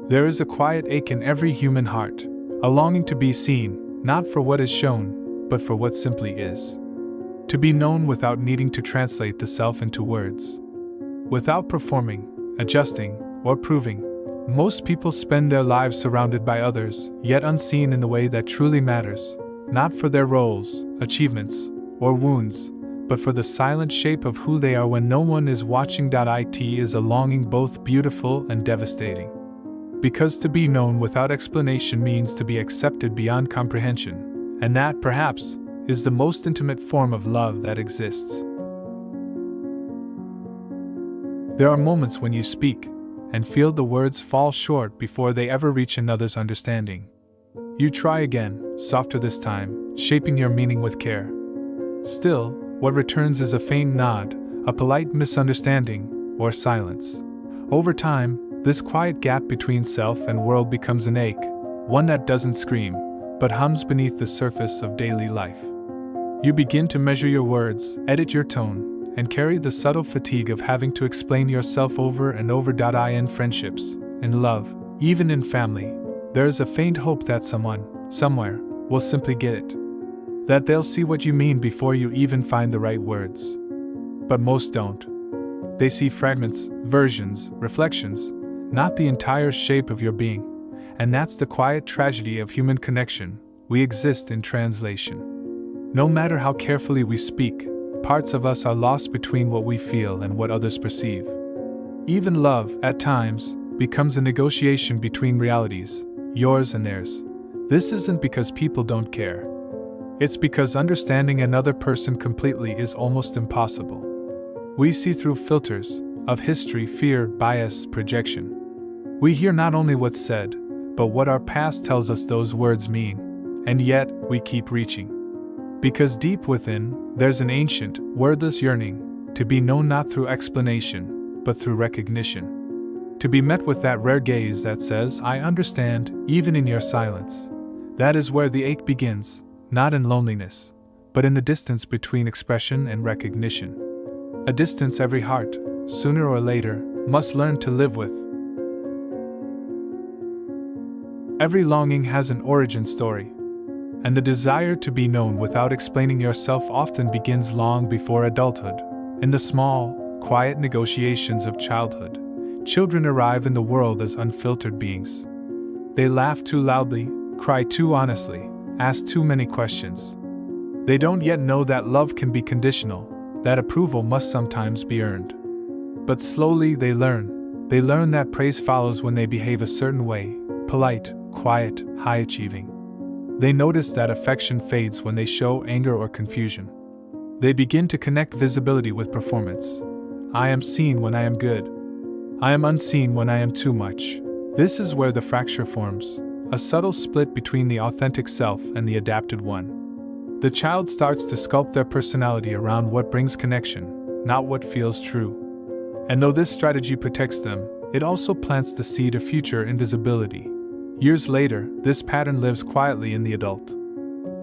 There is a quiet ache in every human heart, a longing to be seen, not for what is shown, but for what simply is. To be known without needing to translate the self into words. Without performing, adjusting, or proving, most people spend their lives surrounded by others, yet unseen in the way that truly matters, not for their roles, achievements, or wounds, but for the silent shape of who they are when no one is watching. It is a longing both beautiful and devastating. Because to be known without explanation means to be accepted beyond comprehension, and that, perhaps, is the most intimate form of love that exists. There are moments when you speak, and feel the words fall short before they ever reach another's understanding. You try again, softer this time, shaping your meaning with care. Still, what returns is a faint nod, a polite misunderstanding, or silence. Over time, this quiet gap between self and world becomes an ache, one that doesn't scream, but hums beneath the surface of daily life. You begin to measure your words, edit your tone, and carry the subtle fatigue of having to explain yourself over and over. In friendships, in love, even in family, there is a faint hope that someone, somewhere, will simply get it. That they'll see what you mean before you even find the right words. But most don't. They see fragments, versions, reflections, not the entire shape of your being. And that's the quiet tragedy of human connection. We exist in translation. No matter how carefully we speak, parts of us are lost between what we feel and what others perceive. Even love, at times, becomes a negotiation between realities, yours and theirs. This isn't because people don't care. It's because understanding another person completely is almost impossible. We see through filters of history, fear, bias, projection. We hear not only what's said, but what our past tells us those words mean, and yet we keep reaching. Because deep within, there's an ancient, wordless yearning to be known not through explanation, but through recognition. To be met with that rare gaze that says, "I understand, even in your silence." That is where the ache begins, not in loneliness, but in the distance between expression and recognition. A distance every heart, sooner or later, must learn to live with. Every longing has an origin story, and the desire to be known without explaining yourself often begins long before adulthood. In the small, quiet negotiations of childhood, children arrive in the world as unfiltered beings. They laugh too loudly, cry too honestly, ask too many questions. They don't yet know that love can be conditional, that approval must sometimes be earned. But slowly they learn that praise follows when they behave a certain way, polite, quiet, high-achieving. They notice that affection fades when they show anger or confusion. They begin to connect visibility with performance. I am seen when I am good. I am unseen when I am too much. This is where the fracture forms, a subtle split between the authentic self and the adapted one. The child starts to sculpt their personality around what brings connection, not what feels true. And though this strategy protects them, it also plants the seed of future invisibility. Years later, this pattern lives quietly in the adult.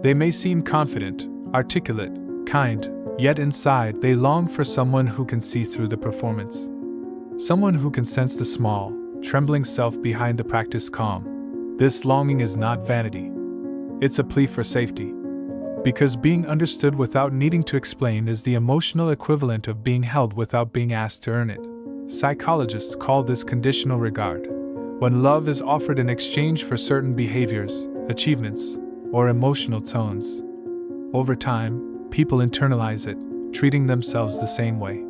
They may seem confident, articulate, kind, yet inside they long for someone who can see through the performance. Someone who can sense the small, trembling self behind the practiced calm. This longing is not vanity. It's a plea for safety. Because being understood without needing to explain is the emotional equivalent of being held without being asked to earn it. Psychologists call this conditional regard. When love is offered in exchange for certain behaviors, achievements, or emotional tones. Over time, people internalize it, treating themselves the same way.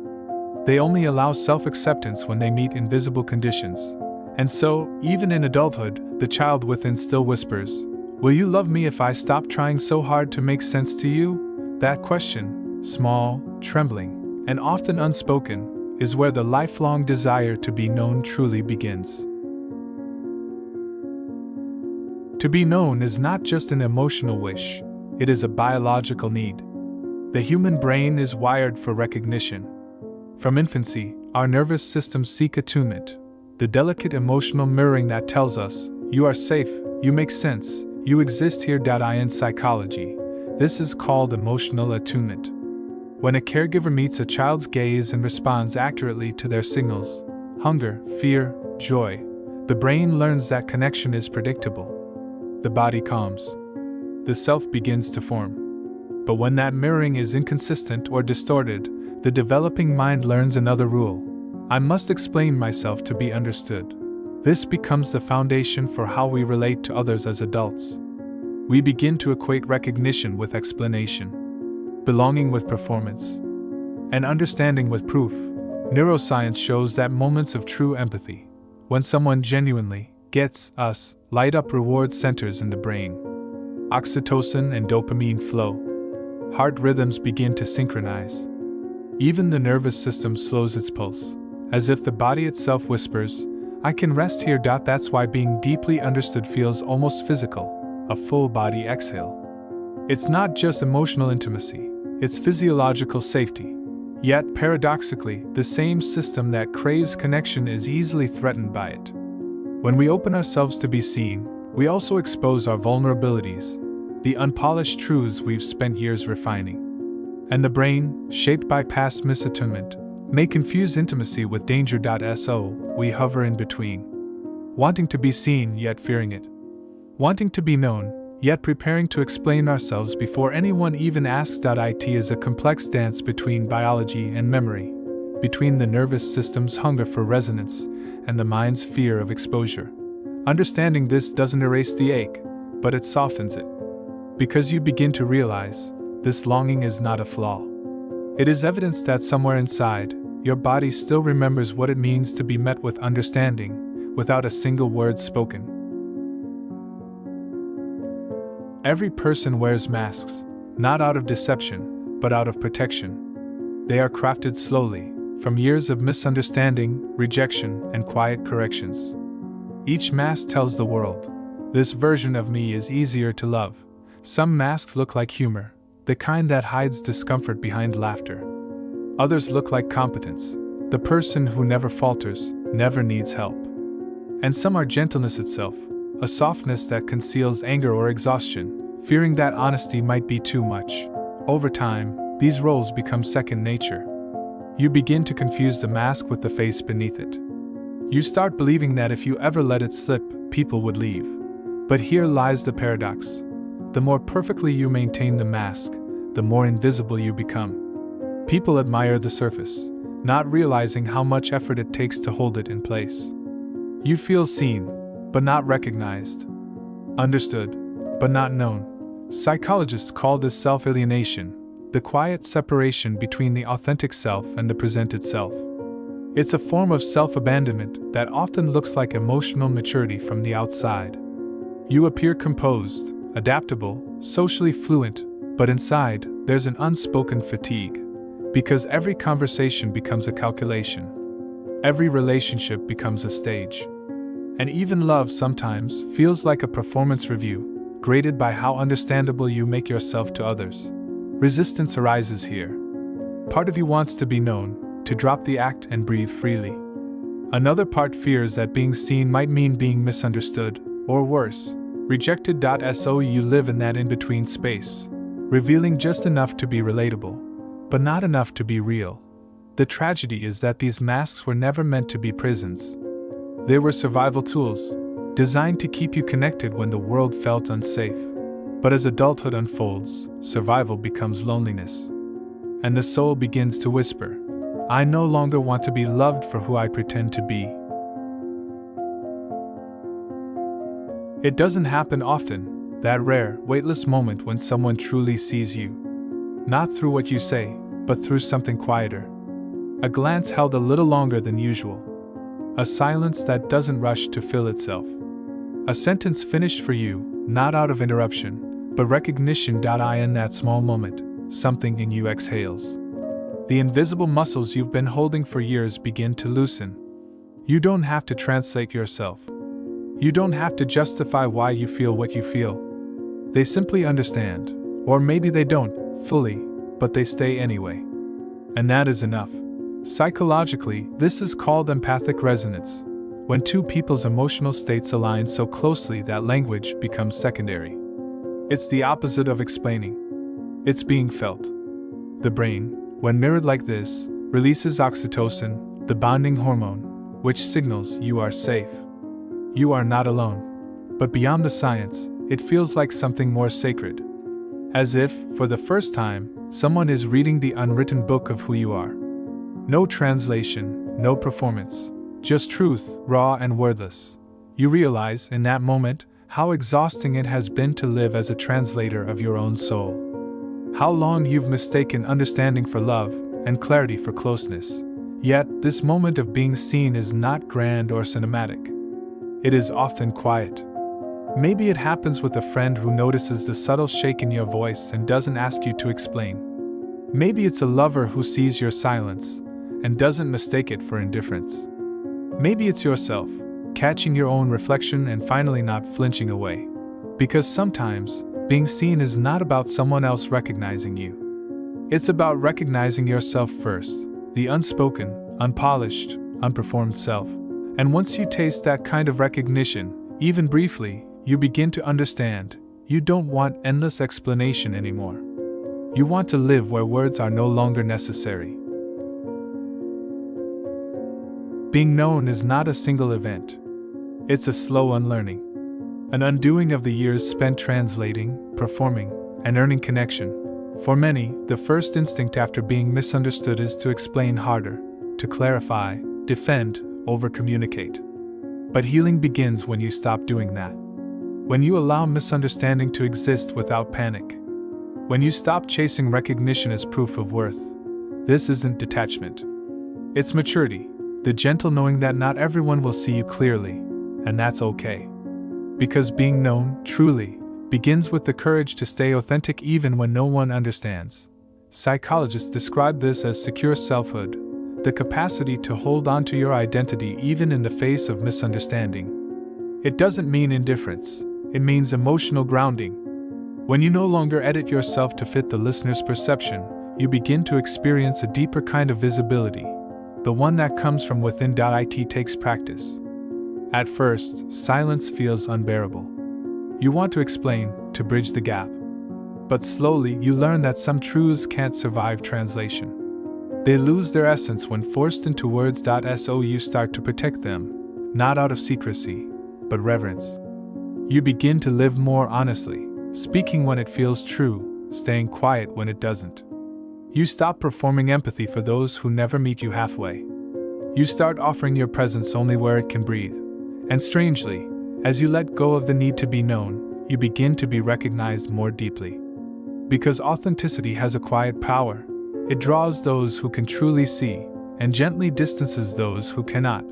They only allow self-acceptance when they meet invisible conditions. And so, even in adulthood, the child within still whispers, "Will you love me if I stop trying so hard to make sense to you?" That question, small, trembling, and often unspoken, is where the lifelong desire to be known truly begins. To be known is not just an emotional wish, it is a biological need. The human brain is wired for recognition. From infancy, our nervous systems seek attunement, the delicate emotional mirroring that tells us, "You are safe, you make sense, you exist here." In psychology, this is called emotional attunement. When a caregiver meets a child's gaze and responds accurately to their signals, hunger, fear, joy, The brain learns that connection is predictable. The body calms. The self begins to form. But when that mirroring is inconsistent or distorted, the developing mind learns another rule. I must explain myself to be understood. This becomes the foundation for how we relate to others as adults. We begin to equate recognition with explanation, belonging with performance, and understanding with proof. Neuroscience shows that moments of true empathy, when someone genuinely gets us, light up reward centers in the brain. Oxytocin and dopamine flow. Heart rhythms begin to synchronize. Even the nervous system slows its pulse, as if the body itself whispers, I can rest here. That's why being deeply understood feels almost physical, a full body exhale. It's not just emotional intimacy, it's physiological safety. Yet, paradoxically, the same system that craves connection is easily threatened by it. When we open ourselves to be seen, we also expose our vulnerabilities, the unpolished truths we've spent years refining. And the brain, shaped by past misattunement, may confuse intimacy with danger. So, we hover in between. Wanting to be seen, yet fearing it. Wanting to be known, yet preparing to explain ourselves before anyone even asks. It is a complex dance between biology and memory, between the nervous system's hunger for resonance and the mind's fear of exposure. Understanding this doesn't erase the ache, but it softens it. Because you begin to realize, this longing is not a flaw. It is evidence that somewhere inside, your body still remembers what it means to be met with understanding, without a single word spoken. Every person wears masks, not out of deception, but out of protection. They are crafted slowly, from years of misunderstanding, rejection, and quiet corrections. Each mask tells the world, this version of me is easier to love. Some masks look like humor, the kind that hides discomfort behind laughter. Others look like competence, the person who never falters, never needs help. And some are gentleness itself, a softness that conceals anger or exhaustion, fearing that honesty might be too much. Over time, these roles become second nature. You begin to confuse the mask with the face beneath it. You start believing that if you ever let it slip, people would leave. But here lies the paradox. The more perfectly you maintain the mask, the more invisible you become. People admire the surface, not realizing how much effort it takes to hold it in place. You feel seen, but not recognized. Understood, but not known. Psychologists call this self-alienation, the quiet separation between the authentic self and the presented self. It's a form of self-abandonment that often looks like emotional maturity from the outside. You appear composed, adaptable, socially fluent, but inside, there's an unspoken fatigue. Because every conversation becomes a calculation. Every relationship becomes a stage. And even love sometimes feels like a performance review, graded by how understandable you make yourself to others. Resistance arises here. Part of you wants to be known, to drop the act and breathe freely. Another part fears that being seen might mean being misunderstood, or worse, rejected. So you live in that in-between space, revealing just enough to be relatable, but not enough to be real. The tragedy is that these masks were never meant to be prisons. They were survival tools, designed to keep you connected when the world felt unsafe. But as adulthood unfolds, survival becomes loneliness. And the soul begins to whisper, I no longer want to be loved for who I pretend to be. It doesn't happen often, that rare, weightless moment when someone truly sees you. Not through what you say, but through something quieter. A glance held a little longer than usual. A silence that doesn't rush to fill itself. A sentence finished for you, not out of interruption, but recognition. In that small moment, something in you exhales. The invisible muscles you've been holding for years begin to loosen. You don't have to translate yourself. You don't have to justify why you feel what you feel. They simply understand, or maybe they don't, fully, but they stay anyway. And that is enough. Psychologically, this is called empathic resonance, when two people's emotional states align so closely that language becomes secondary. It's the opposite of explaining. It's being felt. The brain, when mirrored like this, releases oxytocin, the bonding hormone, which signals you are safe. you are not alone. But beyond the science, it feels like something more sacred. As if, for the first time, someone is reading the unwritten book of who you are. No translation, no performance, just truth, raw and wordless. You realize, in that moment, how exhausting it has been to live as a translator of your own soul. How long you've mistaken understanding for love, and clarity for closeness. Yet, this moment of being seen is not grand or cinematic. It is often quiet. Maybe it happens with a friend who notices the subtle shake in your voice and doesn't ask you to explain. Maybe it's a lover who sees your silence and doesn't mistake it for indifference. Maybe it's yourself, catching your own reflection and finally not flinching away. Because sometimes, being seen is not about someone else recognizing you. It's about recognizing yourself first, the unspoken, unpolished, unperformed self. And once you taste that kind of recognition, even briefly, you begin to understand, you don't want endless explanation anymore. You want to live where words are no longer necessary. Being known is not a single event. It's a slow unlearning. An undoing of the years spent translating, performing, and earning connection. For many, the first instinct after being misunderstood is to explain harder, to clarify, defend, over-communicate. But healing begins when you stop doing that. When you allow misunderstanding to exist without panic. When you stop chasing recognition as proof of worth. This isn't detachment. It's maturity, the gentle knowing that not everyone will see you clearly, and that's okay. Because being known, truly, begins with the courage to stay authentic even when no one understands. Psychologists describe this as secure selfhood, the capacity to hold on to your identity even in the face of misunderstanding. It doesn't mean indifference, it means emotional grounding. When you no longer edit yourself to fit the listener's perception, you begin to experience a deeper kind of visibility, the one that comes from within. It takes practice. At first, silence feels unbearable. You want to explain, to bridge the gap. But slowly you learn that some truths can't survive translation. They lose their essence when forced into words. So you start to protect them, not out of secrecy, but reverence. You begin to live more honestly, speaking when it feels true, staying quiet when it doesn't. You stop performing empathy for those who never meet you halfway. You start offering your presence only where it can breathe. And strangely, as you let go of the need to be known, you begin to be recognized more deeply. Because authenticity has a quiet power, it draws those who can truly see, and gently distances those who cannot.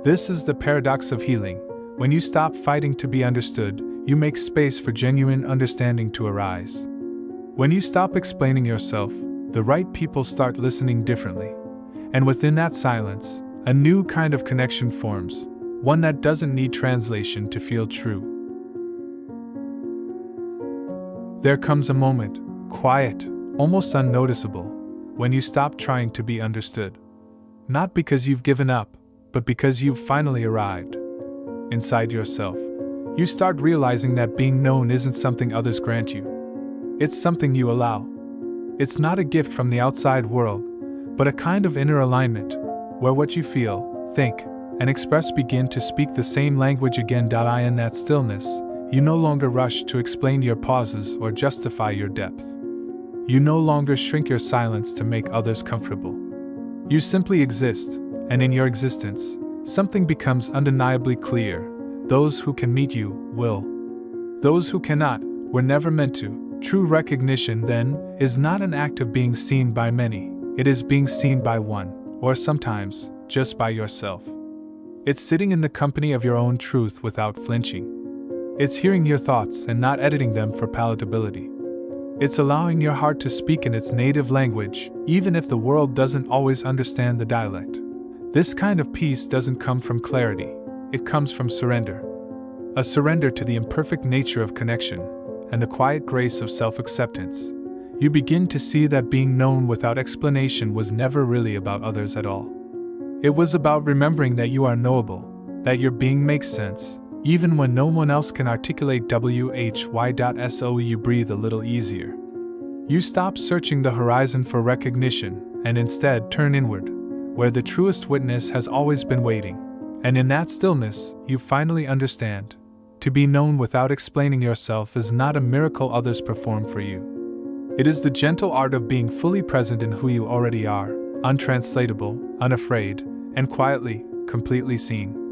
This is the paradox of healing. When you stop fighting to be understood, you make space for genuine understanding to arise. When you stop explaining yourself, the right people start listening differently. And within that silence, a new kind of connection forms. One that doesn't need translation to feel true. There comes a moment, quiet, almost unnoticeable, when you stop trying to be understood. Not because you've given up, but because you've finally arrived. Inside yourself, you start realizing that being known isn't something others grant you. It's something you allow. It's not a gift from the outside world, but a kind of inner alignment, where what you feel, think, and express begin to speak the same language again. In that stillness, you no longer rush to explain your pauses or justify your depth. You no longer shrink your silence to make others comfortable. You simply exist, and in your existence, something becomes undeniably clear. Those who can meet you will. Those who cannot were never meant to. True recognition, then, is not an act of being seen by many. It is being seen by one, or sometimes, just by yourself. It's sitting in the company of your own truth without flinching. It's hearing your thoughts and not editing them for palatability. It's allowing your heart to speak in its native language, even if the world doesn't always understand the dialect. This kind of peace doesn't come from clarity, it comes from surrender. A surrender to the imperfect nature of connection, and the quiet grace of self-acceptance. You begin to see that being known without explanation was never really about others at all. It was about remembering that you are knowable, that your being makes sense, even when no one else can articulate why. So you breathe a little easier. You stop searching the horizon for recognition, and instead turn inward, where the truest witness has always been waiting, And in that stillness, you finally understand. To be known without explaining yourself is not a miracle others perform for you. It is the gentle art of being fully present in who you already are, untranslatable, unafraid, and quietly, completely seen.